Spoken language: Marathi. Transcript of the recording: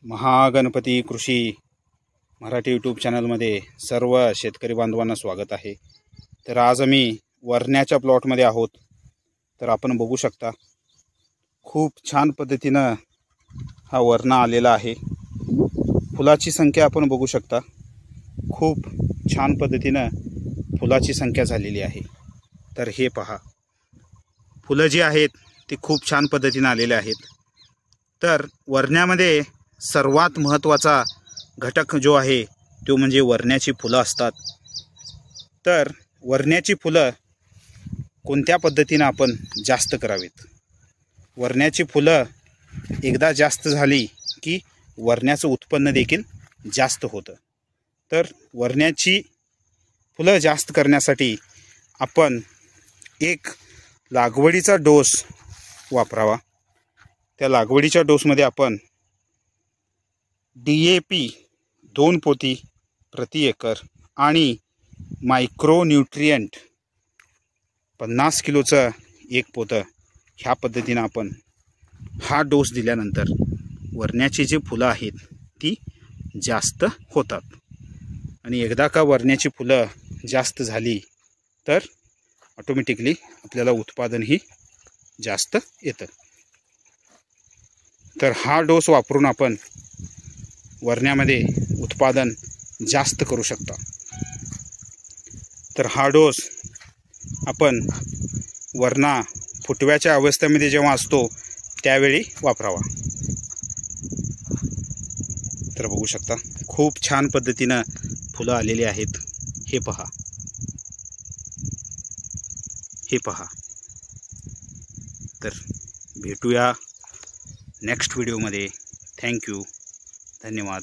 महागणपती कृषी मराठी यूट्यूब चॅनलमध्ये सर्व शेतकरी बांधवांना स्वागत आहे। तर आज आम्ही वरण्याच्या प्लॉटमध्ये आहोत। तर आपण बघू शकता खूप छान पद्धतीनं हा वरणा आलेला आहे। फुलाची संख्या आपण बघू शकता, खूप छान पद्धतीनं फुलाची संख्या झालेली आहे। तर हे पहा, फुलं जी आहेत ती खूप छान पद्धतीनं आलेले आहेत। तर वरण्यामध्ये सर्वात महत्त्वाचा घटक जो आहे तो म्हणजे वरण्याची फुलं असतात। तर वरण्याची फुलं कोणत्या पद्धतीने आपण जास्त करावीत? वरण्याची फुलं एकदा जास्त झाली की वरण्याचं उत्पन्न देखील जास्त होतं। तर वरण्याची फुलं जास्त करण्यासाठी आपण एक लागवडीचा डोस वापरावा। त्या लागवडीच्या डोसमध्ये आपण DAP 2 पोती प्रति एकर आणि मायक्रोन्यूट्रिएंट 50 किलोचं एक पोतं ह्या पद्धतीने आपण हा डोस दिल्यानंतर वरण्याची जी फुलं आहेत ती जास्त होतात। आणि एकदा का वरण्याची फुलं जास्त झाली तर ऑटोमॅटिकली आपल्याला उत्पादनही जास्त येतं। तर हा डोस वापरून आपण वरण्यामध्ये उत्पादन जास्त करू शकता। तर हा डोस आपण वरणा फुटव्याच्या अवस्थेमध्ये जेव्हा असतो त्यावेळी वापरावा। तर बघू शकता खूप छान पद्धतीनं फुलं आलेली आहेत। हे पहा, हे पहा। तर भेटूया नेक्स्ट व्हिडिओमध्ये। थँक्यू, धन्यवाद।